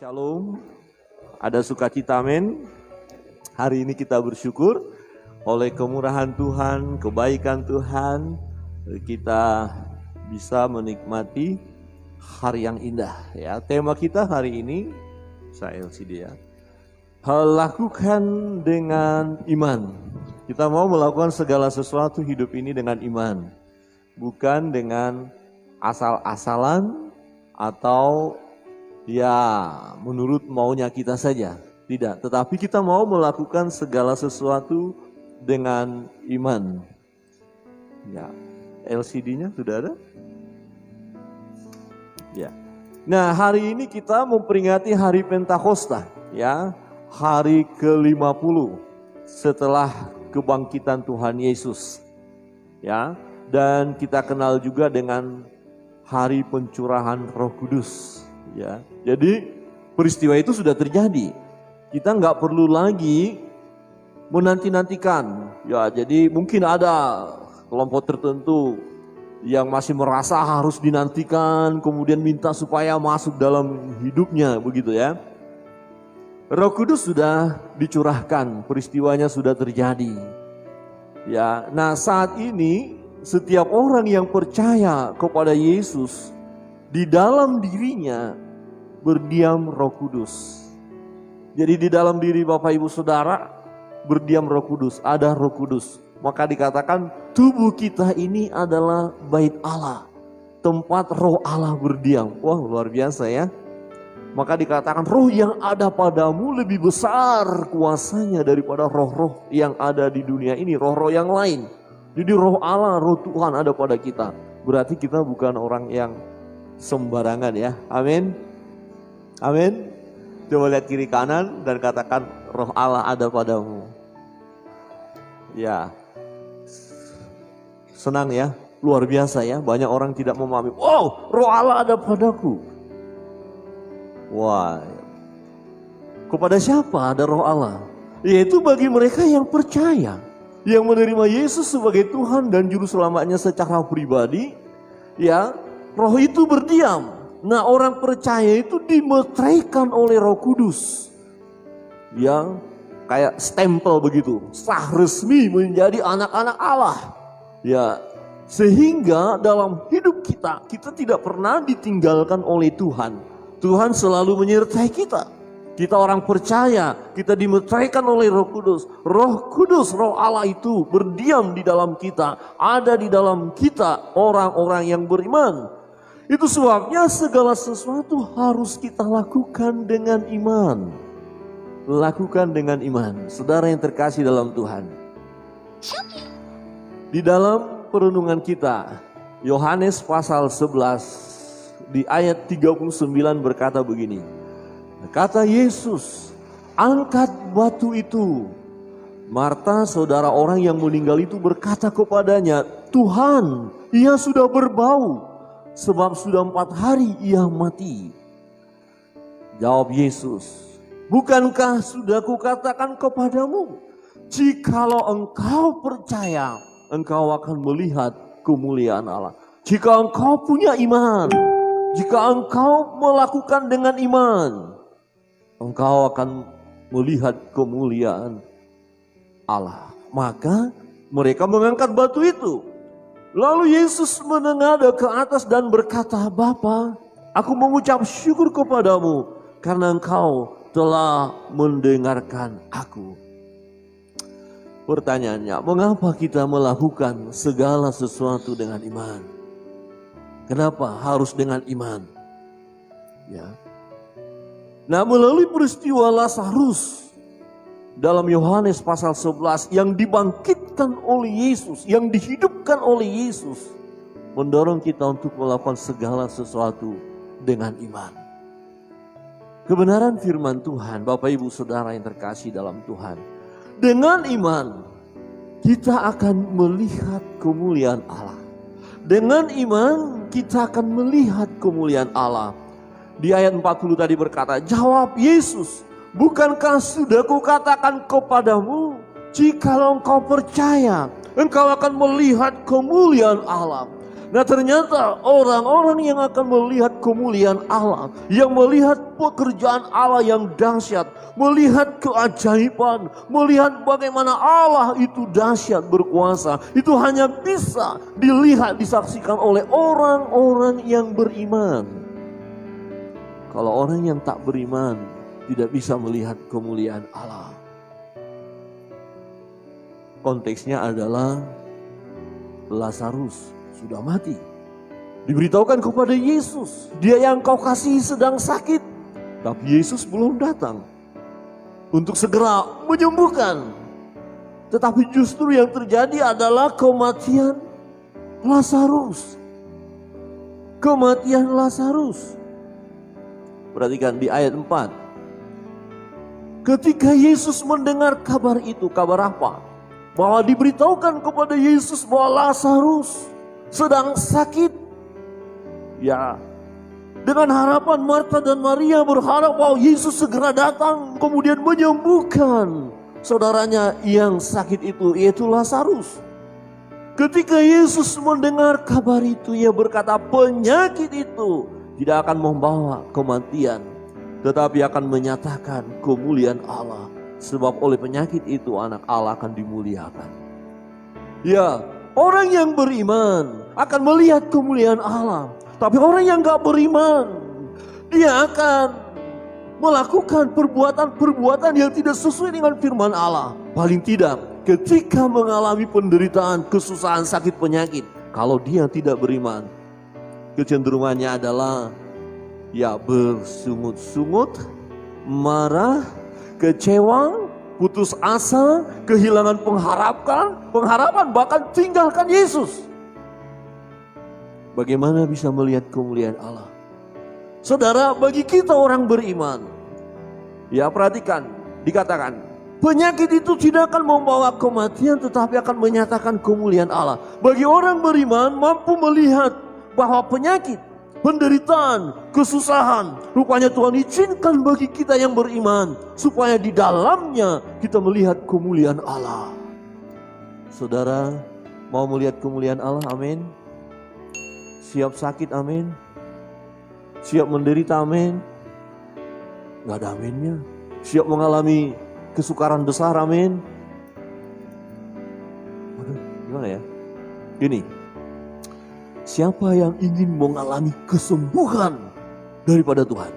Shalom, ada sukacita, amin. Hari ini kita bersyukur oleh kemurahan Tuhan, kebaikan Tuhan, kita bisa menikmati hari yang indah. Ya, tema kita hari ini, saya LCD ya, lakukan dengan iman. Kita mau melakukan segala sesuatu hidup ini dengan iman, bukan dengan asal-asalan atau ya menurut maunya kita saja. Tidak, tetapi kita mau melakukan segala sesuatu dengan iman. Ya, LCD-nya sudah ada? Ya. Nah, hari ini kita memperingati hari Pentakosta, ya, hari ke-50 setelah kebangkitan Tuhan Yesus. Ya, dan kita kenal juga dengan hari pencurahan Roh Kudus. Ya, jadi peristiwa itu sudah terjadi. Kita nggak perlu lagi menanti-nantikan. Ya, jadi mungkin ada kelompok tertentu yang masih merasa harus dinantikan, kemudian minta supaya masuk dalam hidupnya, begitu ya. Roh Kudus sudah dicurahkan, peristiwanya sudah terjadi. Ya, nah saat ini setiap orang yang percaya kepada Yesus, di dalam dirinya berdiam Roh Kudus. Jadi di dalam diri Bapak Ibu Saudara berdiam Roh Kudus, ada Roh Kudus. Maka dikatakan tubuh kita ini adalah bait Allah, tempat Roh Allah berdiam. Wah, luar biasa ya. Maka dikatakan roh yang ada padamu lebih besar kuasanya daripada roh-roh yang ada di dunia ini, roh-roh yang lain. Jadi roh Allah, roh Tuhan ada pada kita. Berarti kita bukan orang yang sembarangan ya. Amin. Amin. Coba lihat kiri kanan dan katakan roh Allah ada padamu. Ya. Senang ya, luar biasa ya. Banyak orang tidak memahami. Wow, roh Allah ada padaku. Wah. Kepada siapa ada roh Allah? Yaitu bagi mereka yang percaya, yang menerima Yesus sebagai Tuhan dan Juru Selamatnya secara pribadi. Ya, roh itu berdiam. Nah, orang percaya itu dimeteraikan oleh Roh Kudus. Yang kayak stempel begitu, sah resmi menjadi anak-anak Allah. Ya, sehingga dalam hidup kita tidak pernah ditinggalkan oleh Tuhan. Tuhan selalu menyertai kita. Kita orang percaya, kita dimeteraikan oleh Roh Kudus. Roh Kudus, Roh Allah itu berdiam di dalam kita, ada di dalam kita orang-orang yang beriman. Itu sebabnya segala sesuatu harus kita lakukan dengan iman. Lakukan dengan iman. Saudara yang terkasih dalam Tuhan. Di dalam perenungan kita, Yohanes pasal 11 di ayat 39 berkata begini. Kata Yesus, angkat batu itu. Marta, saudara orang yang meninggal itu berkata kepadanya, Tuhan, ia sudah berbau. Sebab sudah 4 hari ia mati. Jawab Yesus, bukankah sudah kukatakan kepadamu, jikalau engkau percaya, engkau akan melihat kemuliaan Allah. Jika engkau punya iman, jika engkau melakukan dengan iman, engkau akan melihat kemuliaan Allah. Maka mereka mengangkat batu itu. Lalu Yesus menengadah ke atas dan berkata, Bapa, aku mengucap syukur kepadamu karena engkau telah mendengarkan aku. Pertanyaannya, mengapa kita melakukan segala sesuatu dengan iman? Kenapa harus dengan iman? Ya. Nah, melalui peristiwa Lazarus dalam Yohanes pasal 11 yang dibangkitkan oleh Yesus, yang dihidupkan oleh Yesus, mendorong kita untuk melakukan segala sesuatu dengan iman. Kebenaran firman Tuhan, Bapak Ibu Saudara yang terkasih dalam Tuhan. Dengan iman, kita akan melihat kemuliaan Allah. Dengan iman, kita akan melihat kemuliaan Allah. Di ayat 40 tadi berkata, jawab Yesus, bukankah sudah kukatakan kepadamu, jikalau engkau percaya, engkau akan melihat kemuliaan Allah. Nah ternyata orang-orang yang akan melihat kemuliaan Allah, yang melihat pekerjaan Allah yang dahsyat, melihat keajaiban, melihat bagaimana Allah itu dahsyat berkuasa, itu hanya bisa dilihat, disaksikan oleh orang-orang yang beriman. Kalau orang yang tak beriman tidak bisa melihat kemuliaan Allah. Konteksnya adalah Lazarus sudah mati. Diberitahukan kepada Yesus, dia yang kau kasihi sedang sakit. Tapi Yesus belum datang untuk segera menyembuhkan. Tetapi justru yang terjadi adalah kematian Lazarus. Kematian Lazarus. Perhatikan di ayat 4. Ketika Yesus mendengar kabar itu, kabar apa? Bahwa diberitahukan kepada Yesus bahwa Lazarus sedang sakit. Ya, dengan harapan Marta dan Maria berharap bahwa Yesus segera datang kemudian menyembuhkan saudaranya yang sakit itu, yaitu Lazarus. Ketika Yesus mendengar kabar itu, ia berkata penyakit itu tidak akan membawa kematian, tetapi akan menyatakan kemuliaan Allah. Sebab oleh penyakit itu anak Allah akan dimuliakan. Ya, orang yang beriman akan melihat kemuliaan Allah. Tapi orang yang gak beriman, dia akan melakukan perbuatan-perbuatan yang tidak sesuai dengan firman Allah. Paling tidak ketika mengalami penderitaan, kesusahan, sakit, penyakit, kalau dia tidak beriman, kecenderungannya adalah ya bersungut-sungut, marah, kecewa, putus asa, kehilangan pengharapan, bahkan tinggalkan Yesus. Bagaimana bisa melihat kemuliaan Allah? Saudara, bagi kita orang beriman, ya perhatikan, dikatakan penyakit itu tidak akan membawa kematian, tetapi akan menyatakan kemuliaan Allah. Bagi orang beriman mampu melihat bahwa penyakit, penderitaan, kesusahan, rupanya Tuhan izinkan bagi kita yang beriman, supaya di dalamnya kita melihat kemuliaan Allah. Saudara, mau melihat kemuliaan Allah? Amin. Siap sakit? Amin. Siap menderita? Amin. Gak ada aminnya. Siap mengalami kesukaran besar? Amin. Aduh, gimana ya? Gini, siapa yang ingin mengalami kesembuhan daripada Tuhan?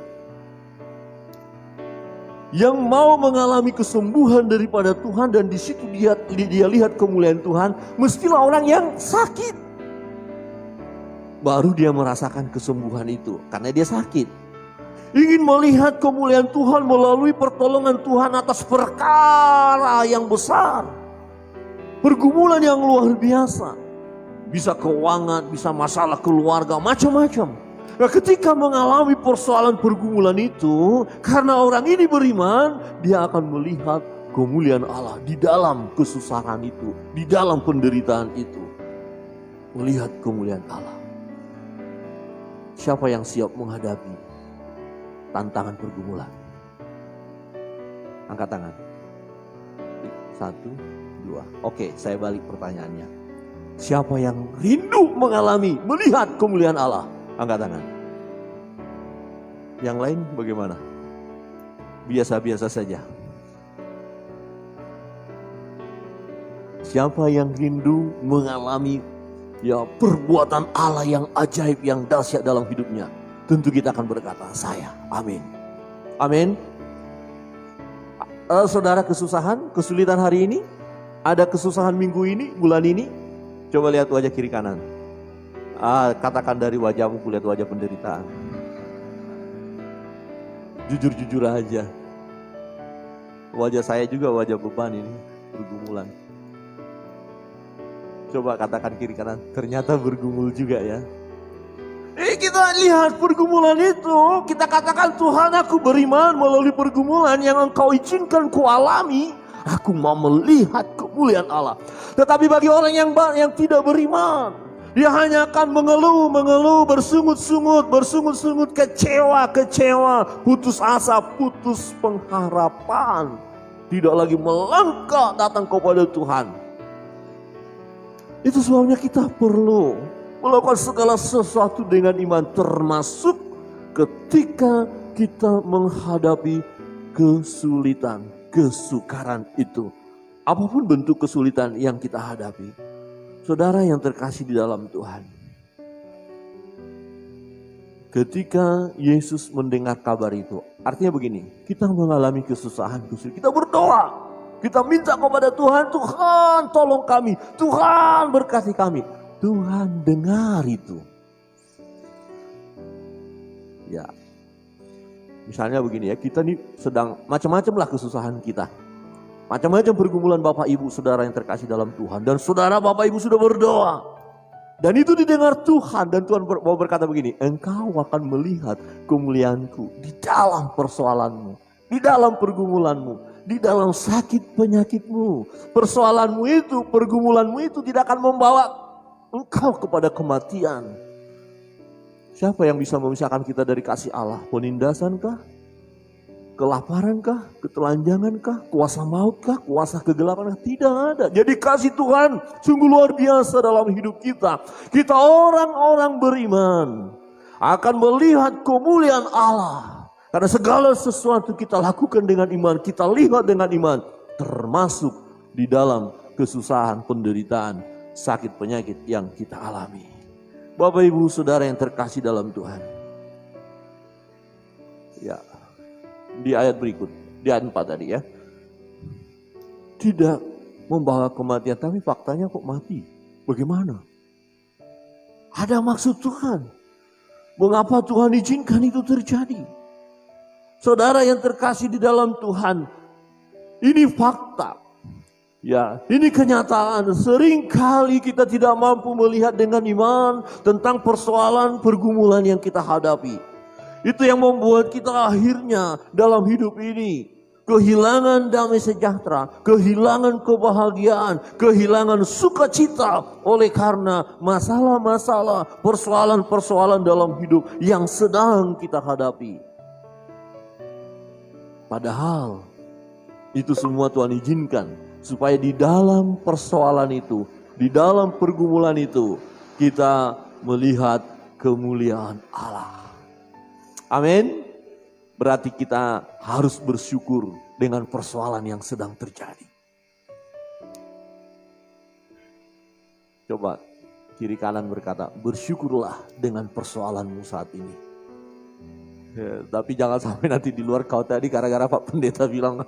Yang mau mengalami kesembuhan daripada Tuhan dan di situ dia lihat kemuliaan Tuhan, mestilah orang yang sakit. Baru dia merasakan kesembuhan itu karena dia sakit. Ingin melihat kemuliaan Tuhan melalui pertolongan Tuhan atas perkara yang besar, pergumulan yang luar biasa. Bisa keuangan, bisa masalah keluarga, macam-macam. Nah, ketika mengalami persoalan pergumulan itu, karena orang ini beriman, dia akan melihat kemuliaan Allah di dalam kesusahan itu, di dalam penderitaan itu. Melihat kemuliaan Allah. Siapa yang siap menghadapi tantangan pergumulan? Angkat tangan. 1, 2. Oke, saya balik pertanyaannya. Siapa yang rindu mengalami, melihat kemuliaan Allah? Angkat tangan. Yang lain bagaimana? Biasa-biasa saja. Siapa yang rindu mengalami perbuatan Allah yang ajaib, yang dahsyat dalam hidupnya? Tentu kita akan berkata, saya. Amin. Amin. Saudara, kesusahan, kesulitan hari ini? Ada kesusahan minggu ini, bulan ini? Coba lihat wajah kiri kanan. Katakan dari wajahmu, kulihat wajah penderitaan. Jujur-jujur aja. Wajah saya juga wajah beban ini, pergumulan. Coba katakan kiri kanan, ternyata bergumul juga ya. Kita lihat pergumulan itu, kita katakan Tuhan, aku beriman melalui pergumulan yang Engkau izinkan ku alami. Aku mau melihat kemuliaan Allah. Tetapi bagi orang yang tidak beriman, dia hanya akan mengeluh, bersungut-sungut, kecewa, putus asa, putus pengharapan. Tidak lagi melangkah datang kepada Tuhan. Itu sebabnya kita perlu Melakukan segala sesuatu dengan iman, termasuk ketika kita menghadapi kesulitan, kesukaran itu. Apapun bentuk kesulitan yang kita hadapi. Saudara yang terkasih di dalam Tuhan. Ketika Yesus mendengar kabar itu, artinya begini, kita mengalami kesusahan, kita berdoa. Kita minta kepada Tuhan, Tuhan tolong kami, Tuhan berkati kami. Tuhan dengar itu. Ya, misalnya begini ya, kita nih sedang macam-macam lah kesusahan kita. Macam-macam pergumulan Bapak Ibu Saudara yang terkasih dalam Tuhan. Dan Saudara Bapak Ibu sudah berdoa. Dan itu didengar Tuhan. Dan Tuhan mau berkata begini, engkau akan melihat kemuliaanku di dalam persoalanmu, di dalam pergumulanmu, di dalam sakit penyakitmu. Persoalanmu itu, pergumulanmu itu tidak akan membawa engkau kepada kematian. Siapa yang bisa memisahkan kita dari kasih Allah? Penindasankah? Kelaparankah? Ketelanjangankah? Kuasa mautkah? Kuasa kegelapankah? Tidak ada. Jadi kasih Tuhan sungguh luar biasa dalam hidup kita. Kita orang-orang beriman akan melihat kemuliaan Allah. Karena segala sesuatu kita lakukan dengan iman, kita lihat dengan iman. Termasuk di dalam kesusahan, penderitaan, sakit penyakit yang kita alami. Bapak Ibu Saudara yang terkasih dalam Tuhan. Ya, di ayat berikut, di ayat 4 tadi ya. Tidak membawa kematian, tapi faktanya kok mati. Bagaimana? Ada maksud Tuhan. Mengapa Tuhan izinkan itu terjadi? Saudara yang terkasih di dalam Tuhan, ini fakta. Ya, ini kenyataan. Seringkali kita tidak mampu melihat dengan iman tentang persoalan pergumulan yang kita hadapi. Itu yang membuat kita akhirnya dalam hidup ini kehilangan damai sejahtera, kehilangan kebahagiaan, kehilangan sukacita oleh karena masalah-masalah, persoalan-persoalan dalam hidup yang sedang kita hadapi. Padahal itu semua Tuhan izinkan supaya di dalam persoalan itu, di dalam pergumulan itu kita melihat kemuliaan Allah. Amin. Berarti kita harus bersyukur dengan persoalan yang sedang terjadi. Coba kiri kanan berkata, bersyukurlah dengan persoalanmu saat ini. Ya, tapi jangan sampai nanti di luar kau tadi gara-gara Pak Pendeta bilang,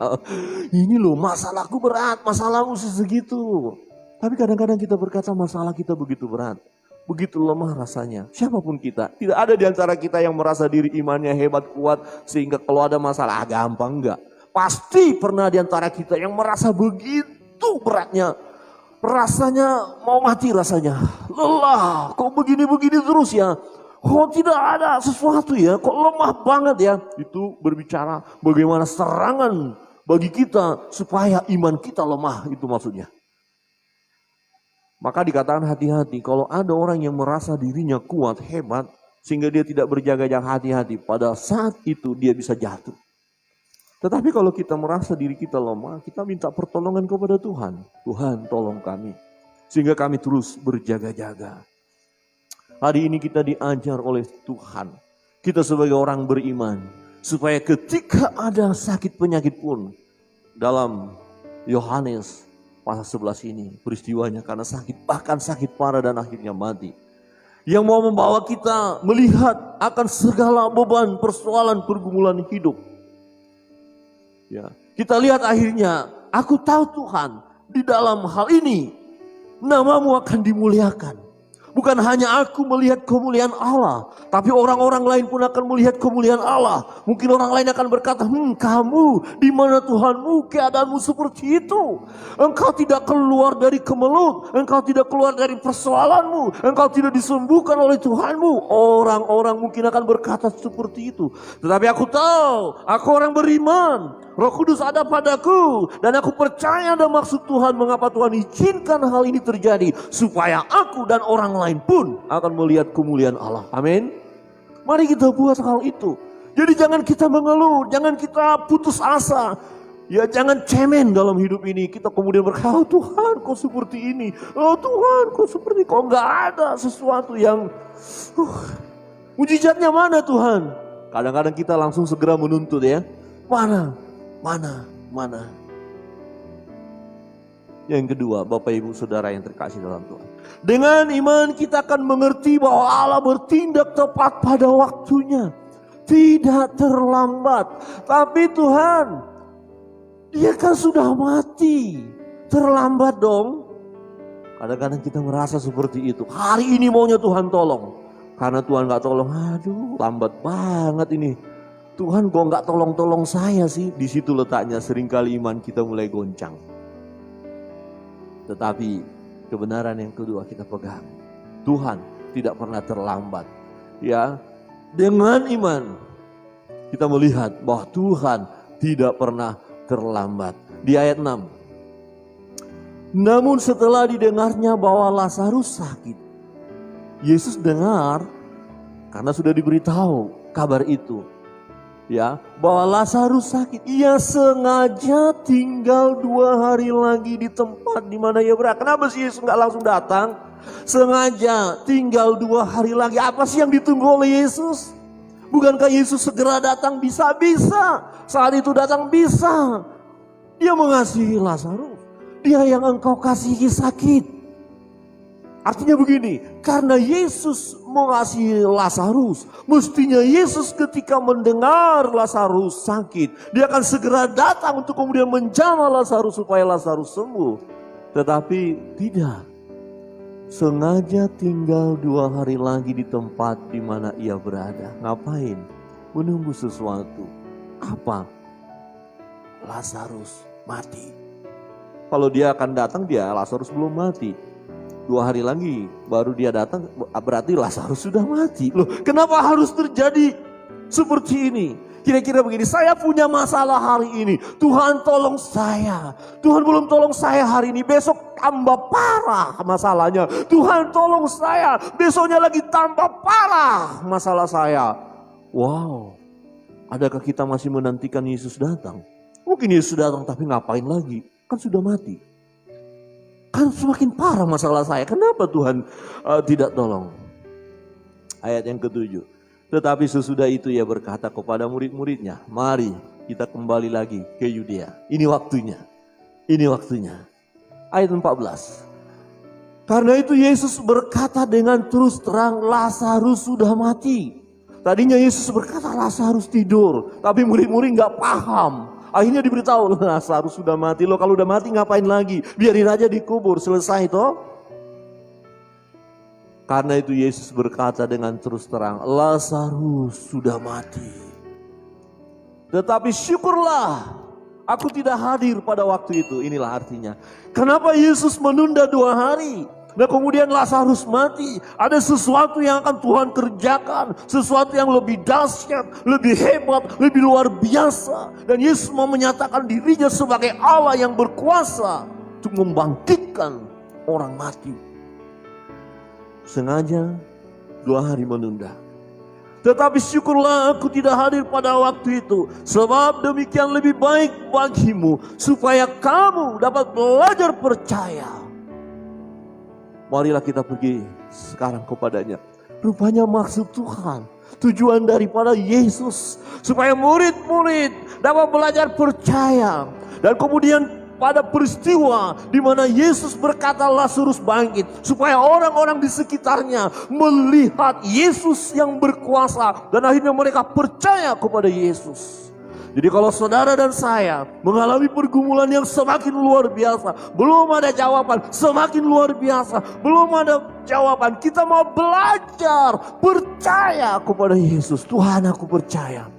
ini loh masalahku berat, masalahmu segitu. Tapi kadang-kadang kita berkata masalah kita begitu berat. Begitu lemah rasanya. Siapapun kita. Tidak ada di antara kita yang merasa diri imannya hebat, kuat. Sehingga kalau ada masalah gampang, enggak. Pasti pernah di antara kita yang merasa begitu beratnya. Rasanya mau mati rasanya. Lelah. Kok begini-begini terus ya. Kok tidak ada sesuatu ya. Kok lemah banget ya. Itu berbicara bagaimana serangan bagi kita. Supaya iman kita lemah. Itu maksudnya. Maka dikatakan hati-hati, kalau ada orang yang merasa dirinya kuat, hebat, sehingga dia tidak berjaga-jaga, hati-hati. Pada saat itu dia bisa jatuh. Tetapi kalau kita merasa diri kita lemah, kita minta pertolongan kepada Tuhan. Tuhan tolong kami, sehingga kami terus berjaga-jaga. Hari ini kita diajar oleh Tuhan, kita sebagai orang beriman, supaya ketika ada sakit penyakit pun, dalam Yohanes pasal 11 ini peristiwanya karena sakit, bahkan sakit parah dan akhirnya mati. Yang mau membawa kita melihat akan segala beban, persoalan, pergumulan hidup. Ya, kita lihat akhirnya, aku tahu Tuhan di dalam hal ini namamu akan dimuliakan. Bukan hanya aku melihat kemuliaan Allah, tapi orang-orang lain pun akan melihat kemuliaan Allah. Mungkin orang lain akan berkata, kamu di mana Tuhanmu, keadaanmu seperti itu. Engkau tidak keluar dari kemelut, engkau tidak keluar dari persoalanmu, engkau tidak disembuhkan oleh Tuhanmu. Orang-orang mungkin akan berkata seperti itu. Tetapi aku tahu, aku orang beriman. Roh Kudus ada padaku dan aku percaya ada maksud Tuhan mengapa Tuhan izinkan hal ini terjadi supaya aku dan orang lain pun akan melihat kemuliaan Allah. Amin. Mari kita buat hal itu. Jadi jangan kita mengeluh, jangan kita putus asa. Ya jangan cemen dalam hidup ini. Kita kemudian berkata, oh Tuhan kok seperti ini. Oh Tuhan kok seperti ini. Kok gak ada sesuatu yang mujizatnya mana Tuhan? Kadang-kadang kita langsung segera menuntut ya. Mana? Yang kedua, Bapak Ibu Saudara yang terkasih dalam Tuhan. Dengan iman kita akan mengerti bahwa Allah bertindak tepat pada waktunya. Tidak terlambat. Tapi Tuhan, Dia kan sudah mati. Terlambat dong. Kadang-kadang kita merasa seperti itu. Hari ini maunya Tuhan tolong. Karena Tuhan gak tolong, aduh lambat banget ini. Tuhan kok gak tolong-tolong saya sih. Di situ letaknya seringkali iman kita mulai goncang. Tetapi kebenaran yang kedua kita pegang. Tuhan tidak pernah terlambat. Ya, dengan iman kita melihat bahwa Tuhan tidak pernah terlambat. Di ayat 6. Namun setelah didengarnya bahwa Lazarus sakit. Yesus dengar karena sudah diberitahu kabar itu. Ya, bahwa Lazarus sakit. Ia sengaja tinggal 2 hari lagi di tempat di mana ia berada. Kenapa sih Yesus nggak langsung datang? Sengaja tinggal 2 hari lagi. Apa sih yang ditunggu oleh Yesus? Bukankah Yesus segera datang? Bisa. Saat itu datang bisa. Dia mengasihi Lazarus. Dia yang engkau kasihi sakit. Artinya begini, karena Yesus mengasihi Lazarus, mestinya Yesus ketika mendengar Lazarus sakit, Dia akan segera datang untuk kemudian menjamah Lazarus supaya Lazarus sembuh. Tetapi tidak. Sengaja tinggal 2 hari lagi di tempat di mana ia berada. Ngapain? Menunggu sesuatu. Apa? Lazarus mati. Kalau dia akan datang, Lazarus belum mati. 2 hari lagi baru dia datang, berarti Lazarus sudah mati. Loh, kenapa harus terjadi seperti ini? Kira-kira begini, saya punya masalah hari ini. Tuhan tolong saya. Tuhan belum tolong saya hari ini, besok tambah parah masalahnya. Tuhan tolong saya, besoknya lagi tambah parah masalah saya. Wow, adakah kita masih menantikan Yesus datang? Mungkin Yesus datang tapi ngapain lagi? Kan sudah mati. Kan semakin parah masalah saya. Kenapa Tuhan tidak tolong? Ayat yang ke-7. Tetapi sesudah itu ia berkata kepada murid-muridnya, mari kita kembali lagi ke Yudea. Ini waktunya. Ayat 14. Karena itu Yesus berkata dengan terus terang, Lazarus sudah mati. Tadinya Yesus berkata Lazarus tidur. Tapi murid-murid gak paham. Akhirnya diberitahu, Lazarus sudah mati. Loh kalau udah mati ngapain lagi? Biarin aja dikubur, selesai toh. Karena itu Yesus berkata dengan terus terang, Lazarus sudah mati. Tetapi syukurlah, aku tidak hadir pada waktu itu. Inilah artinya. Kenapa Yesus menunda 2 hari? Dan kemudian Lazarus mati. Ada sesuatu yang akan Tuhan kerjakan. Sesuatu yang lebih dahsyat, lebih hebat, lebih luar biasa. Dan Yesus mau menyatakan dirinya sebagai Allah yang berkuasa untuk membangkitkan orang mati. Sengaja 2 hari menunda. Tetapi syukurlah aku tidak hadir pada waktu itu. Sebab demikian lebih baik bagimu. Supaya kamu dapat belajar percaya. Marilah kita pergi sekarang kepadanya. Rupanya maksud Tuhan, tujuan daripada Yesus, supaya murid-murid dapat belajar percaya. Dan kemudian pada peristiwa di mana Yesus berkata Lazarus bangkit, supaya orang-orang di sekitarnya melihat Yesus yang berkuasa. Dan akhirnya mereka percaya kepada Yesus. Jadi kalau saudara dan saya mengalami pergumulan yang semakin luar biasa, belum ada jawaban, semakin luar biasa, belum ada jawaban, kita mau belajar percaya kepada Yesus. Tuhan, aku percaya.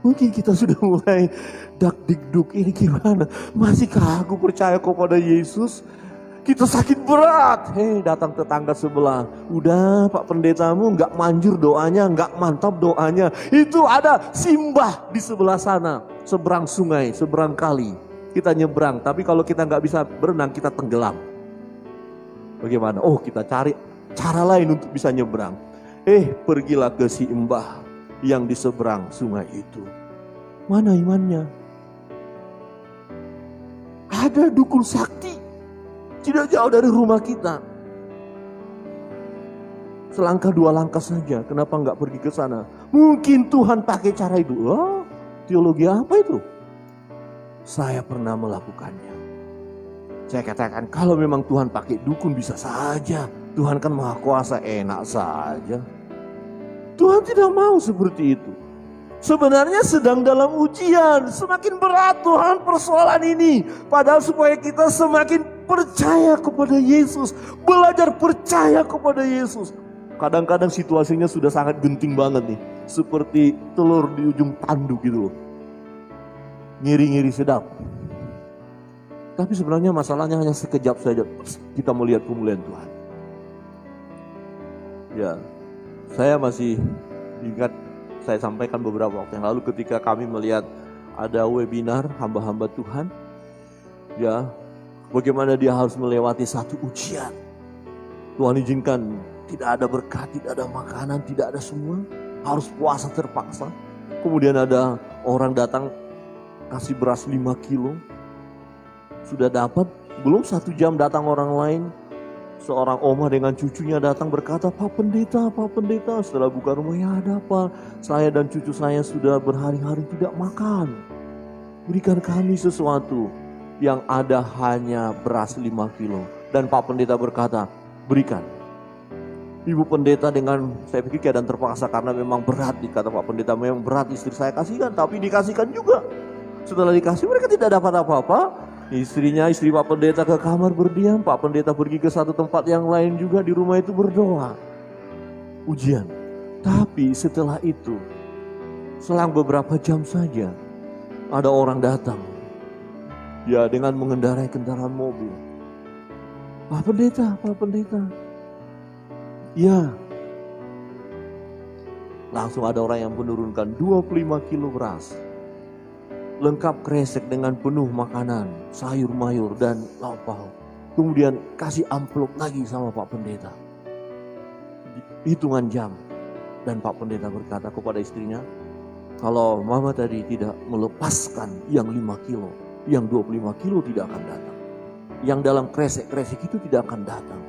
Mungkin kita sudah mulai dak-dik-duk, ini gimana? Masihkah aku percaya kepada Yesus? Kita sakit berat. Datang tetangga sebelah. Udah Pak Pendetamu gak manjur doanya, gak mantap doanya. Itu ada simbah di sebelah sana. Seberang sungai, seberang kali. Kita nyebrang, tapi kalau kita gak bisa berenang, kita tenggelam. Bagaimana? Oh, kita cari cara lain untuk bisa nyebrang. Pergilah ke si mbah yang di seberang sungai itu. Mana imannya? ada dukun sakti tidak jauh dari rumah kita. Selangkah 2 langkah saja, kenapa nggak pergi ke sana? Mungkin Tuhan pakai cara itu. Oh, teologi apa itu? Saya pernah melakukannya. Saya katakan kalau memang Tuhan pakai dukun bisa saja. Tuhan kan maha kuasa, enak saja. Tuhan tidak mau seperti itu. Sebenarnya sedang dalam ujian, semakin berat Tuhan persoalan ini. Padahal supaya kita semakin percaya kepada Yesus, belajar percaya kepada Yesus. Kadang-kadang situasinya sudah sangat genting banget nih, seperti telur di ujung tanduk gitu loh. Ngiri-ngiri sedap. Tapi sebenarnya masalahnya hanya sekejap saja kita melihat kemuliaan Tuhan. Ya, saya masih ingat saya sampaikan beberapa waktu yang lalu ketika kami melihat ada webinar hamba-hamba Tuhan. Ya, bagaimana dia harus melewati satu ujian. Tuhan izinkan tidak ada berkat, tidak ada makanan, tidak ada semua. Harus puasa terpaksa. Kemudian ada orang datang kasih beras 5 kilo. Sudah dapat, belum 1 jam datang orang lain. Seorang oma dengan cucunya datang berkata, Pak Pendeta, setelah buka rumah, ya ada apa? Saya dan cucu saya sudah berhari-hari tidak makan. Berikan kami sesuatu. Yang ada hanya beras 5 kilo. Dan Pak Pendeta berkata, berikan. Ibu pendeta dengan, saya pikir keadaan terpaksa karena memang berat. Dikata Pak Pendeta, memang berat istri saya kasihkan, tapi dikasihkan juga. Setelah dikasih mereka tidak dapat apa-apa. Istri Pak Pendeta ke kamar berdiam. Pak Pendeta pergi ke satu tempat yang lain juga, di rumah itu berdoa. Ujian. Tapi setelah itu, selang beberapa jam saja, ada orang datang. Ya, dengan mengendarai kendaraan mobil. Pak Pendeta. Ya. Langsung ada orang yang menurunkan 25 kilo beras. Lengkap kresek dengan penuh makanan, sayur mayur dan lauk pauk. Kemudian kasih amplop lagi sama Pak Pendeta. Hitungan jam. Dan Pak Pendeta berkata kepada istrinya, kalau mama tadi tidak melepaskan yang 5 kilo, yang 25 kilo tidak akan datang. Yang dalam kresek-kresek itu tidak akan datang.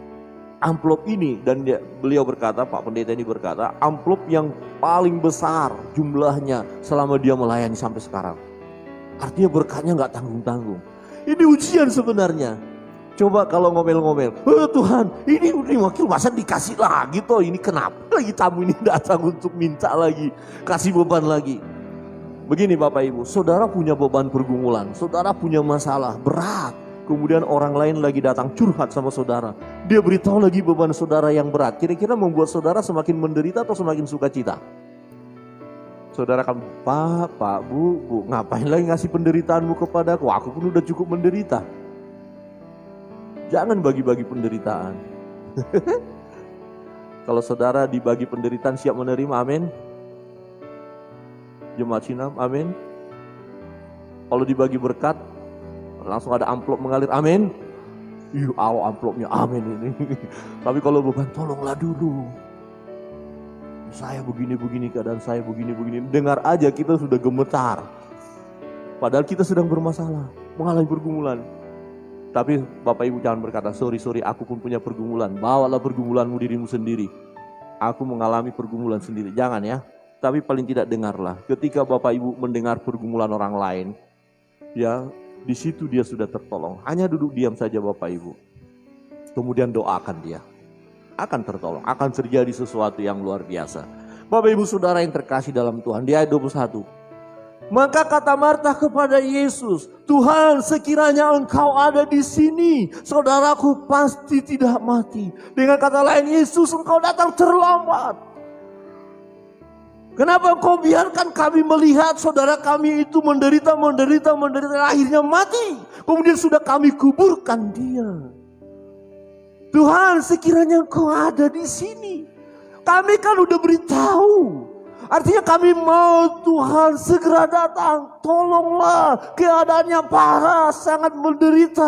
Amplop ini, dan beliau berkata, Pak Pendeta ini berkata, amplop yang paling besar jumlahnya selama dia melayani sampai sekarang. Artinya berkatnya gak tanggung-tanggung. Ini ujian sebenarnya. Coba kalau ngomel-ngomel, Tuhan ini 5 kilo masa dikasih lagi toh, ini kenapa lagi tamu ini datang untuk minta lagi, kasih beban lagi. Begini Bapak Ibu, saudara punya beban pergumulan, saudara punya masalah berat. Kemudian orang lain lagi datang curhat sama saudara. Dia beritahu lagi beban saudara yang berat. Kira-kira membuat saudara semakin menderita atau semakin sukacita? Saudara kan, Pak, Bu, ngapain lagi ngasih penderitaanmu kepadaku? Aku pun udah cukup menderita. Jangan bagi-bagi penderitaan. Kalau saudara dibagi penderitaan siap menerima, amin. Jemaat Sinam, amin. Kalau dibagi berkat, langsung ada amplop mengalir, amin. Amplopnya, amin ini. Tapi kalau beban, tolonglah dulu. Saya begini, keadaan saya begini. Dengar aja kita sudah gemetar. Padahal kita sedang bermasalah, mengalami pergumulan. Tapi Bapak Ibu jangan berkata, sorry, aku pun punya pergumulan. Bawalah pergumulanmu dirimu sendiri. Aku mengalami pergumulan sendiri. Jangan ya. Tapi paling tidak dengarlah. Ketika Bapak Ibu mendengar pergumulan orang lain, ya di situ dia sudah tertolong. Hanya duduk diam saja Bapak Ibu. Kemudian doakan dia. Akan tertolong, akan terjadi sesuatu yang luar biasa. Bapak Ibu Saudara yang terkasih dalam Tuhan, di ayat 21. Maka kata Marta kepada Yesus, Tuhan sekiranya engkau ada di sini, saudaraku pasti tidak mati. Dengan kata lain, Yesus engkau datang terlambat. Kenapa engkau biarkan kami melihat saudara kami itu menderita, akhirnya mati. Kemudian sudah kami kuburkan dia. Tuhan sekiranya engkau ada di sini. Kami kan udah beritahu. Artinya kami mau Tuhan segera datang. Tolonglah, keadaannya parah, sangat menderita.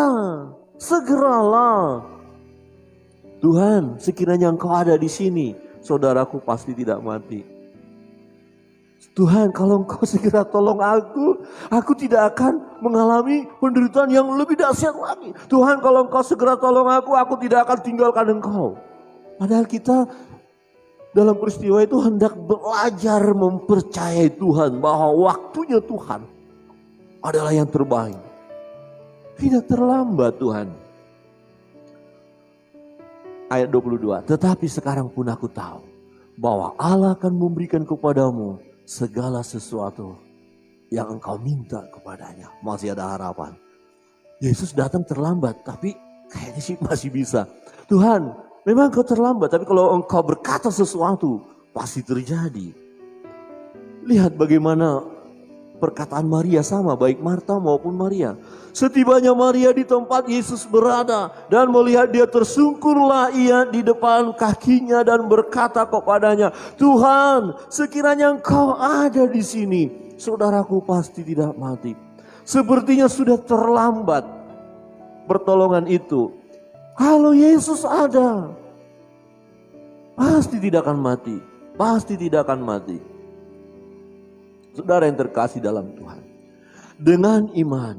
Segeralah. Tuhan sekiranya engkau ada di sini, saudaraku pasti tidak mati. Tuhan, kalau Engkau segera tolong aku tidak akan mengalami penderitaan yang lebih dahsyat lagi. Tuhan, kalau Engkau segera tolong aku tidak akan tinggalkan Engkau. Padahal kita dalam peristiwa itu hendak belajar mempercayai Tuhan bahwa waktunya Tuhan adalah yang terbaik. Tidak terlambat Tuhan. Ayat 22, tetapi sekarang pun aku tahu bahwa Allah akan memberikan kepadamu segala sesuatu yang engkau minta kepadanya. Masih ada harapan. Yesus datang terlambat, tapi kayaknya sih masih bisa. Tuhan, memang engkau terlambat, tapi kalau engkau berkata sesuatu, pasti terjadi. Lihat bagaimana perkataan Maria sama, baik Marta maupun Maria. Setibanya Maria di tempat Yesus berada dan melihat dia, tersungkurlah ia di depan kakinya dan berkata kepadanya, Tuhan, sekiranya Engkau ada di sini, saudaraku pasti tidak mati. Sepertinya sudah terlambat pertolongan itu. Kalau Yesus ada, pasti tidak akan mati. Pasti tidak akan mati. Saudara yang terkasih dalam Tuhan, dengan iman,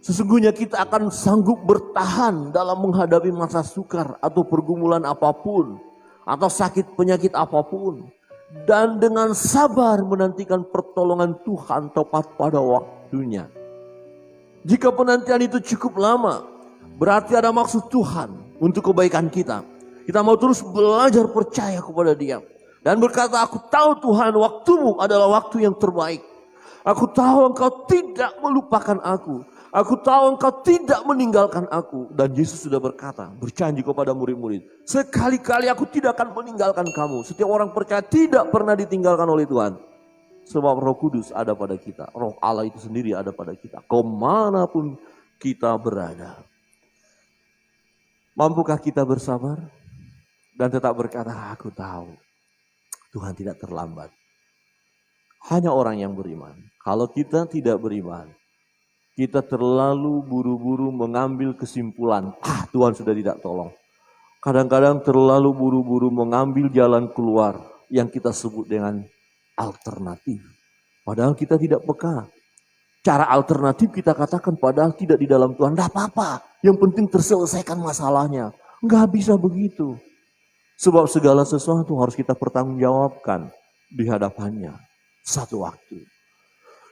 sesungguhnya kita akan sanggup bertahan dalam menghadapi masa sukar atau pergumulan apapun, atau sakit penyakit apapun. Dan dengan sabar menantikan pertolongan Tuhan tepat pada waktunya. Jika penantian itu cukup lama, berarti ada maksud Tuhan untuk kebaikan kita. Kita mau terus belajar percaya kepada Dia. Dan berkata, aku tahu Tuhan, waktumu adalah waktu yang terbaik. Aku tahu Engkau tidak melupakan aku. Aku tahu Engkau tidak meninggalkan aku. Dan Yesus sudah berkata, berjanji kepada murid-murid, sekali-kali aku tidak akan meninggalkan kamu. Setiap orang percaya tidak pernah ditinggalkan oleh Tuhan. Sebab Roh Kudus ada pada kita. Roh Allah itu sendiri ada pada kita. Kemanapun kita berada. Mampukah kita bersabar? Dan tetap berkata, aku tahu Tuhan tidak terlambat. Hanya orang yang beriman. Kalau kita tidak beriman, kita terlalu buru-buru mengambil kesimpulan, Tuhan sudah tidak tolong. Kadang-kadang terlalu buru-buru mengambil jalan keluar yang kita sebut dengan alternatif. Padahal kita tidak peka. Cara alternatif kita katakan padahal tidak di dalam Tuhan. Tidak apa-apa, yang penting terselesaikan masalahnya. Enggak bisa begitu. Sebab segala sesuatu harus kita pertanggungjawabkan di hadapannya satu waktu.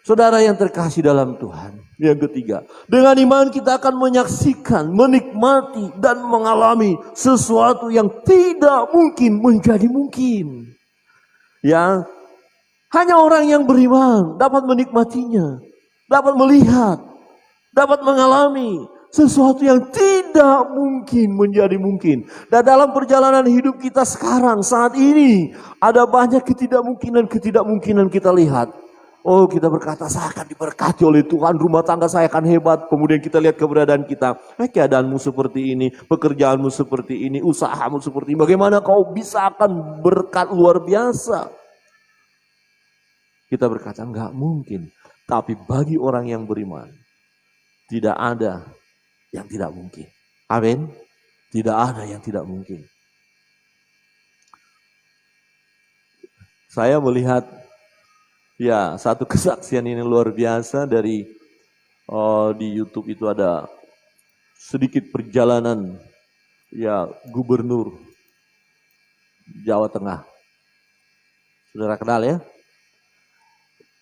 Saudara yang terkasih dalam Tuhan. Yang ketiga, dengan iman kita akan menyaksikan, menikmati dan mengalami sesuatu yang tidak mungkin menjadi mungkin. Ya, hanya orang yang beriman dapat menikmatinya, dapat melihat, dapat mengalami sesuatu yang tidak mungkin menjadi mungkin. Dan dalam perjalanan hidup kita sekarang, saat ini, ada banyak ketidakmungkinan kita lihat. Oh, kita berkata, saya akan diberkati oleh Tuhan, rumah tangga saya akan hebat. Kemudian kita lihat keberadaan kita, keadaanmu seperti ini, pekerjaanmu seperti ini, usahamu seperti ini. Bagaimana kau bisa akan berkat luar biasa? Kita berkata, enggak mungkin. Tapi bagi orang yang beriman, tidak ada yang tidak mungkin. Amin. Tidak ada yang tidak mungkin. Saya melihat satu kesaksian ini luar biasa dari di YouTube itu ada sedikit perjalanan gubernur Jawa Tengah. Saudara kenal ya?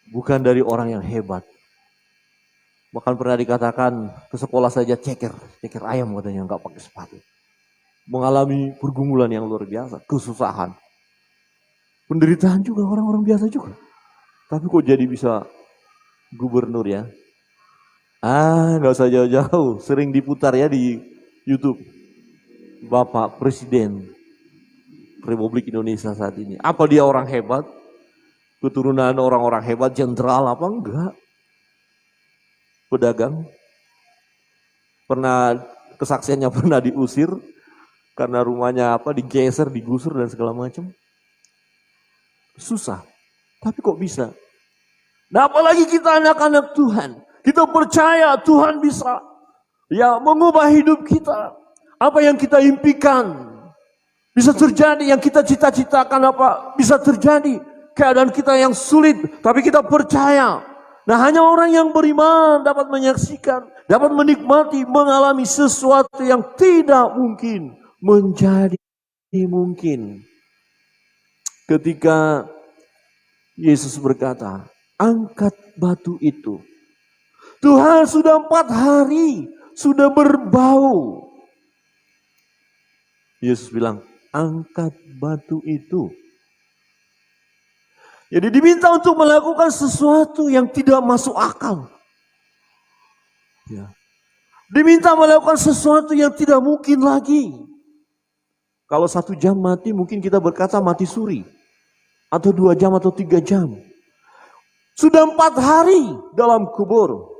Bukan dari orang yang hebat. Bahkan pernah dikatakan ke sekolah saja ceker ayam katanya, nggak pakai sepatu. Mengalami pergumulan yang luar biasa, kesusahan. Penderitaan juga orang-orang biasa juga. Tapi kok jadi bisa gubernur ya? Nggak usah jauh-jauh, sering diputar ya di YouTube. Bapak Presiden Republik Indonesia saat ini. Apa dia orang hebat? Keturunan orang-orang hebat, jenderal apa enggak? Pedagang, kesaksiannya pernah diusir karena rumahnya digeser, digusur dan segala macam. Susah, tapi kok bisa? Nah, apalagi kita anak-anak Tuhan, kita percaya Tuhan bisa mengubah hidup kita. Apa yang kita impikan bisa terjadi, yang kita cita-citakan bisa terjadi. keadaan kita yang sulit, tapi kita percaya. Nah, hanya orang yang beriman dapat menyaksikan, dapat menikmati, mengalami sesuatu yang tidak mungkin menjadi mungkin. Ketika Yesus berkata, angkat batu itu. Tuhan sudah 4 hari, sudah berbau. Yesus bilang, angkat batu itu. Jadi diminta untuk melakukan sesuatu yang tidak masuk akal. Ya. Diminta melakukan sesuatu yang tidak mungkin lagi. Kalau 1 jam mati, mungkin kita berkata mati suri. Atau 2 jam atau 3 jam. Sudah 4 hari dalam kubur.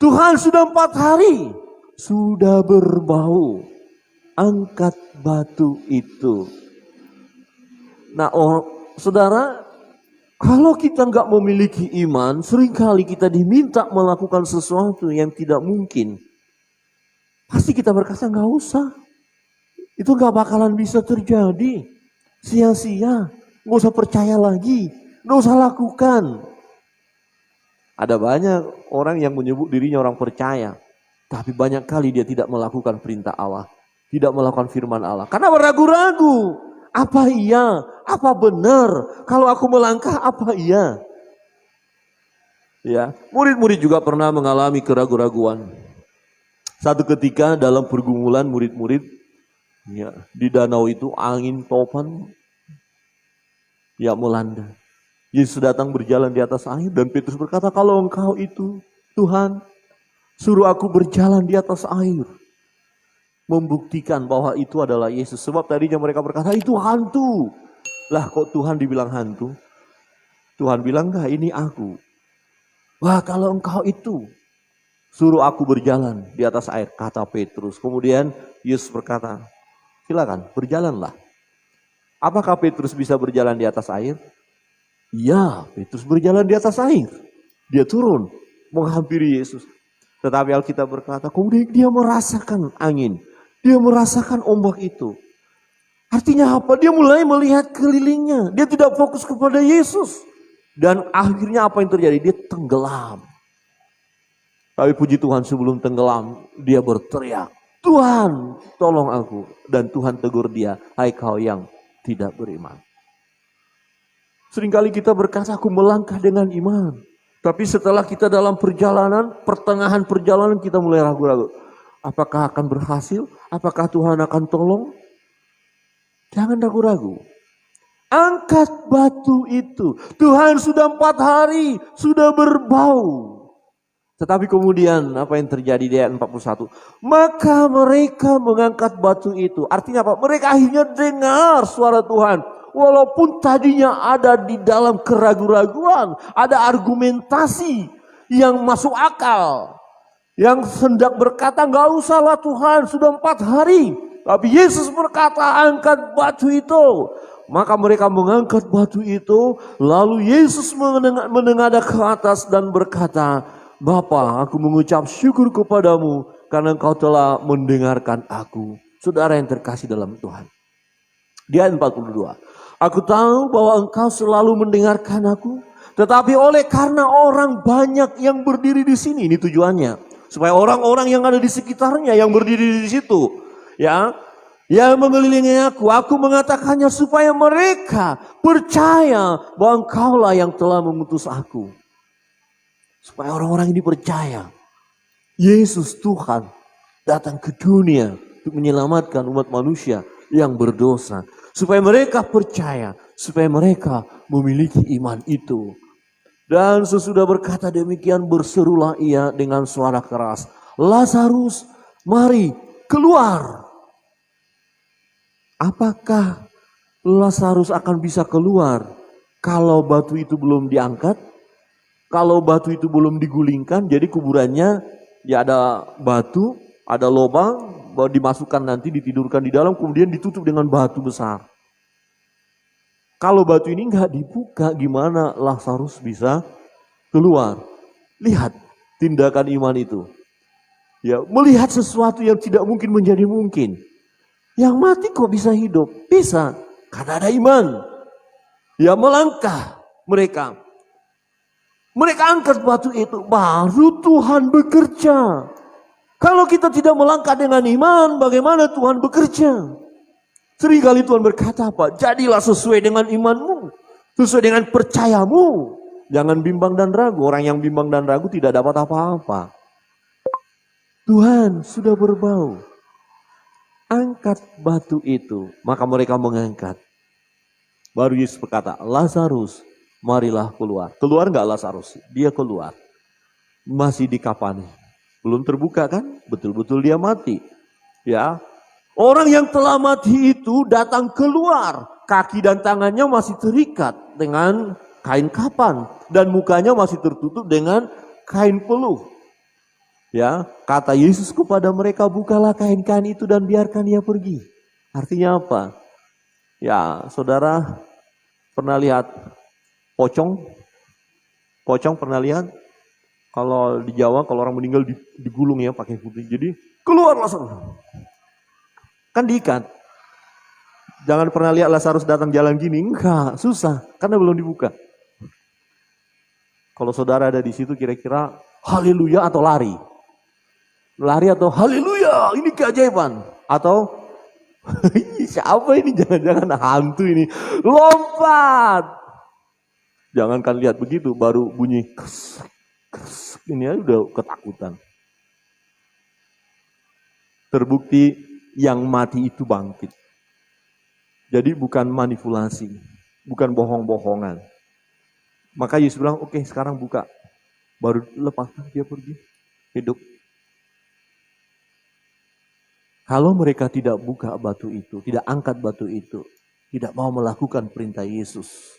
Tuhan sudah 4 hari. Sudah berbau. Angkat batu itu. Nah, saudara, kalau kita nggak memiliki iman, seringkali kita diminta melakukan sesuatu yang tidak mungkin. Pasti kita berkata nggak usah. Itu nggak bakalan bisa terjadi. Sia-sia. Nggak usah percaya lagi. Nggak usah lakukan. Ada banyak orang yang menyebut dirinya orang percaya. Tapi banyak kali dia tidak melakukan perintah Allah. Tidak melakukan firman Allah. Karena ragu-ragu. Apa iya? Apa benar? Kalau aku melangkah, apa iya? Ya, murid-murid juga pernah mengalami keraguan-raguan. Satu ketika dalam pergumulan murid-murid, ya, di danau itu angin topan yang melanda. Yesus datang berjalan di atas air dan Petrus berkata, kalau engkau itu Tuhan, suruh aku berjalan di atas air. Membuktikan bahwa itu adalah Yesus. Sebab tadinya mereka berkata itu hantu. Lah kok Tuhan dibilang hantu? Tuhan bilang enggak, ini aku. Wah, kalau engkau itu, suruh aku berjalan di atas air, kata Petrus. Kemudian Yesus berkata, silakan berjalanlah. Apakah Petrus bisa berjalan di atas air? Iya, Petrus berjalan di atas air. Dia turun menghampiri Yesus. Tetapi Alkitab berkata, kemudian dia merasakan angin. Dia merasakan ombak itu. Artinya apa? Dia mulai melihat kelilingnya. Dia tidak fokus kepada Yesus. Dan akhirnya apa yang terjadi? Dia tenggelam. Tapi puji Tuhan, sebelum tenggelam, dia berteriak, Tuhan tolong aku. Dan Tuhan tegur dia, hai kau yang tidak beriman. Seringkali kita berkata, aku melangkah dengan iman. Tapi setelah kita dalam perjalanan, pertengahan perjalanan kita mulai ragu-ragu. Apakah akan berhasil? Apakah Tuhan akan tolong? Jangan ragu-ragu. Angkat batu itu. Tuhan sudah 4 hari, sudah berbau. Tetapi kemudian apa yang terjadi di ayat 41? Maka mereka mengangkat batu itu. Artinya apa? Mereka akhirnya dengar suara Tuhan. Walaupun tadinya ada di dalam keraguan-raguan, ada argumentasi yang masuk akal. Yang hendak berkata, enggak usahlah Tuhan, sudah 4 hari. Tapi Yesus berkata, angkat batu itu. Maka mereka mengangkat batu itu, lalu Yesus menengadah ke atas dan berkata, Bapa, aku mengucap syukur kepadamu karena engkau telah mendengarkan aku. Saudara yang terkasih dalam Tuhan. Di ayat 42. Aku tahu bahwa engkau selalu mendengarkan aku. Tetapi oleh karena orang banyak yang berdiri di sini. Ini tujuannya. Supaya orang-orang yang ada di sekitarnya yang berdiri di situ. Ya, yang mengelilingi aku mengatakannya supaya mereka percaya bahwa engkaulah yang telah mengutus aku. Supaya orang-orang ini percaya. Yesus Tuhan datang ke dunia untuk menyelamatkan umat manusia yang berdosa. Supaya mereka percaya, supaya mereka memiliki iman itu. Dan sesudah berkata demikian berserulah ia dengan suara keras. Lazarus, mari keluar. Apakah Lazarus akan bisa keluar kalau batu itu belum diangkat? Kalau batu itu belum digulingkan, jadi kuburannya ya ada batu, ada lubang, dimasukkan nanti ditidurkan di dalam, kemudian ditutup dengan batu besar. Kalau batu ini nggak dibuka, gimana Lazarus bisa keluar? Lihat tindakan iman itu. Ya, melihat sesuatu yang tidak mungkin menjadi mungkin. Yang mati kok bisa hidup? Bisa, karena ada iman. Ya melangkah mereka. Mereka angkat batu itu, baru Tuhan bekerja. Kalau kita tidak melangkah dengan iman, bagaimana Tuhan bekerja? Seringkali Tuhan berkata apa? Jadilah sesuai dengan imanmu, sesuai dengan percayamu. Jangan bimbang dan ragu. Orang yang bimbang dan ragu tidak dapat apa-apa. Tuhan sudah berbau. Angkat batu itu, maka mereka mengangkat. Baru Yesus berkata, Lazarus, marilah keluar. Keluar enggak Lazarus? Dia keluar. Masih dikapani. Belum terbuka kan? Betul-betul dia mati. Ya. Orang yang telah mati itu datang keluar. Kaki dan tangannya masih terikat dengan kain kapan. Dan mukanya masih tertutup dengan kain peluh. Ya, kata Yesus kepada mereka, bukalah kain-kain itu dan biarkan dia pergi. Artinya apa? Ya, saudara pernah lihat pocong? Pocong pernah lihat? Kalau di Jawa, kalau orang meninggal digulung ya pakai putih. Jadi keluar Lazarus. Kan diikat. Jangan pernah lihat Lazarus datang jalan gini. Enggak, susah. Karena belum dibuka. Kalau saudara ada di situ kira-kira haleluya atau lari? Lari atau haleluya, ini keajaiban. Atau siapa ini, jangan-jangan hantu ini. Lompat. Jangankan lihat begitu, baru bunyi kes, kes, ini aja udah ketakutan. Terbukti yang mati itu bangkit. Jadi bukan manipulasi, bukan bohong-bohongan. Maka Yesus bilang, oke, sekarang buka. Baru lepaskan dia pergi, hidup. Kalau mereka tidak buka batu itu, tidak angkat batu itu, tidak mau melakukan perintah Yesus,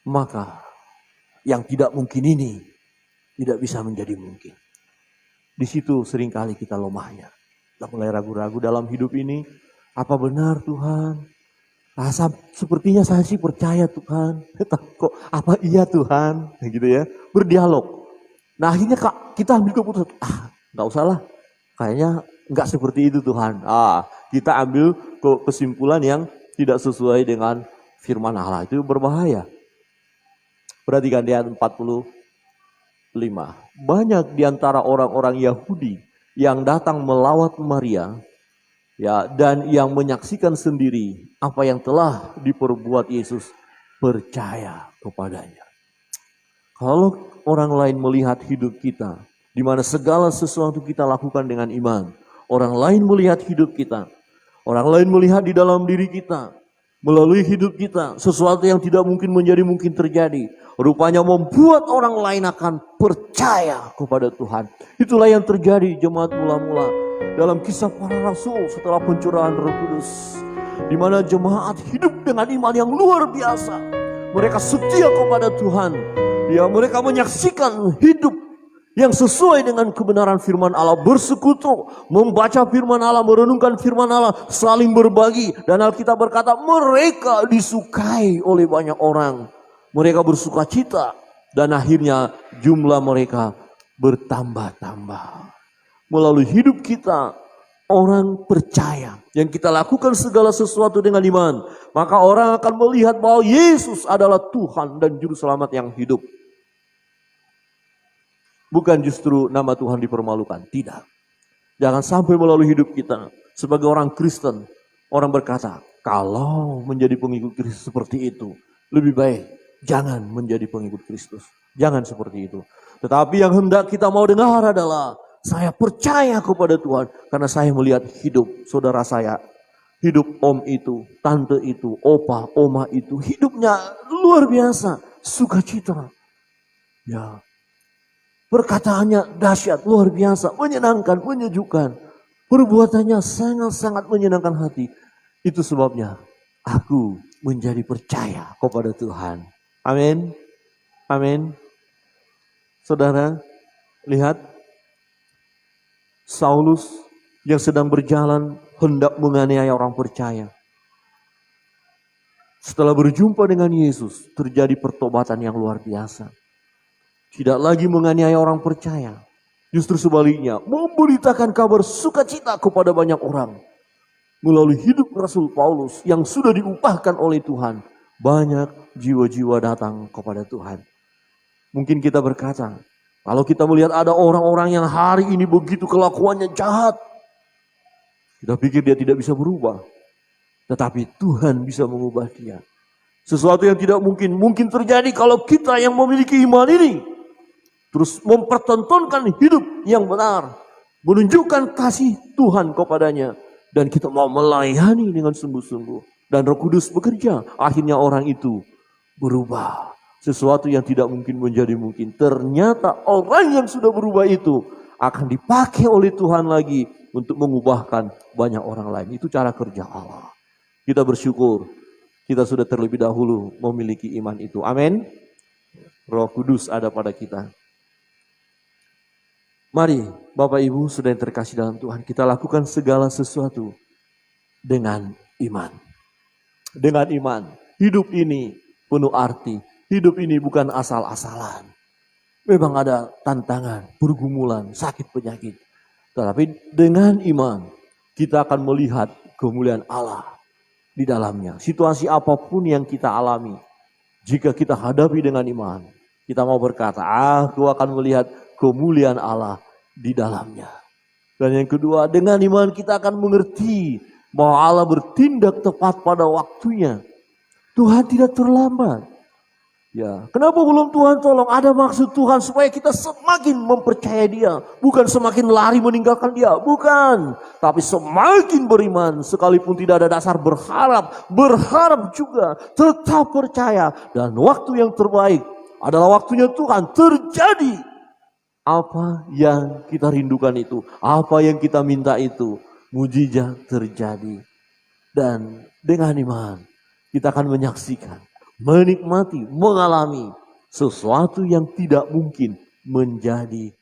maka yang tidak mungkin ini tidak bisa menjadi mungkin. Di situ seringkali kita lemahnya. Kita mulai ragu-ragu dalam hidup ini. Apa benar Tuhan? Sepertinya saya sih percaya Tuhan. Kok apa iya Tuhan? Gitu ya. Berdialog. Nah akhirnya kita ambil keputusan. Gak usah lah. Kayaknya gak seperti itu Tuhan. Kita ambil kesimpulan yang tidak sesuai dengan firman Allah. Itu berbahaya. Perhatikan di ayat 45. Banyak di antara orang-orang Yahudi yang datang melawat Maria, ya, dan yang menyaksikan sendiri apa yang telah diperbuat Yesus, percaya kepadanya. Kalau orang lain melihat hidup kita, di mana segala sesuatu kita lakukan dengan iman, orang lain melihat hidup kita, orang lain melihat di dalam diri kita, melalui hidup kita, sesuatu yang tidak mungkin menjadi mungkin terjadi. Rupanya membuat orang lain akan percaya kepada Tuhan. Itulah yang terjadi jemaat mula-mula dalam kisah para rasul setelah pencurahan Roh Kudus. Di mana jemaat hidup dengan iman yang luar biasa. Mereka setia kepada Tuhan. Ya, mereka menyaksikan hidup yang sesuai dengan kebenaran firman Allah, bersekutu, membaca firman Allah, merenungkan firman Allah, saling berbagi. Dan Alkitab berkata mereka disukai oleh banyak orang. Mereka bersuka cita dan akhirnya jumlah mereka bertambah-tambah. Melalui hidup kita orang percaya yang kita lakukan segala sesuatu dengan iman. Maka orang akan melihat bahwa Yesus adalah Tuhan dan Juru Selamat yang hidup. Bukan justru nama Tuhan dipermalukan. Tidak. Jangan sampai melalui hidup kita sebagai orang Kristen, orang berkata, kalau menjadi pengikut Kristus seperti itu, lebih baik jangan menjadi pengikut Kristus. Jangan seperti itu. Tetapi yang hendak kita mau dengar adalah, saya percaya kepada Tuhan karena saya melihat hidup saudara saya. Hidup om itu, tante itu, opa, oma itu. Hidupnya luar biasa. Sukacita. Ya. Perkataannya dahsyat, luar biasa, menyenangkan, menyejukkan. Perbuatannya sangat-sangat menyenangkan hati. Itu sebabnya aku menjadi percaya kepada Tuhan. Amin. Amin. Saudara, lihat Saulus yang sedang berjalan hendak menganiaya orang percaya. Setelah berjumpa dengan Yesus, terjadi pertobatan yang luar biasa. Tidak lagi menganiaya orang percaya. Justru sebaliknya, memberitakan kabar sukacita kepada banyak orang. Melalui hidup Rasul Paulus yang sudah diupahkan oleh Tuhan. Banyak jiwa-jiwa datang kepada Tuhan. Mungkin kita berkata, kalau kita melihat ada orang-orang yang hari ini begitu kelakuannya jahat, kita pikir dia tidak bisa berubah. Tetapi Tuhan bisa mengubah dia. Sesuatu yang tidak mungkin terjadi kalau kita yang memiliki iman ini terus mempertontonkan hidup yang benar, menunjukkan kasih Tuhan kepadanya, dan kita mau melayani dengan sungguh-sungguh, dan Roh Kudus bekerja, akhirnya orang itu berubah. Sesuatu yang tidak mungkin menjadi mungkin. Ternyata orang yang sudah berubah itu akan dipakai oleh Tuhan lagi untuk mengubahkan banyak orang lain. Itu cara kerja Allah. Kita bersyukur kita sudah terlebih dahulu memiliki iman itu. Amin. Roh Kudus ada pada kita. Mari Bapak Ibu sudah yang terkasih dalam Tuhan, kita lakukan segala sesuatu dengan iman. Dengan iman. Hidup ini penuh arti. Hidup ini bukan asal-asalan. Memang ada tantangan, pergumulan, sakit, penyakit. Tetapi dengan iman kita akan melihat kemuliaan Allah di dalamnya. Situasi apapun yang kita alami, jika kita hadapi dengan iman, kita mau berkata, aku akan melihat kemuliaan Allah di dalamnya. Dan yang kedua, dengan iman kita akan mengerti bahwa Allah bertindak tepat pada waktunya. Tuhan tidak terlambat. Ya, kenapa belum Tuhan tolong? Ada maksud Tuhan supaya kita semakin mempercayai Dia, bukan semakin lari meninggalkan Dia, bukan, tapi semakin beriman. Sekalipun tidak ada dasar berharap juga, tetap percaya, dan waktu yang terbaik adalah waktunya Tuhan. Terjadi apa yang kita rindukan itu, apa yang kita minta itu, mujizat terjadi. Dan dengan iman kita akan menyaksikan, menikmati, mengalami sesuatu yang tidak mungkin menjadi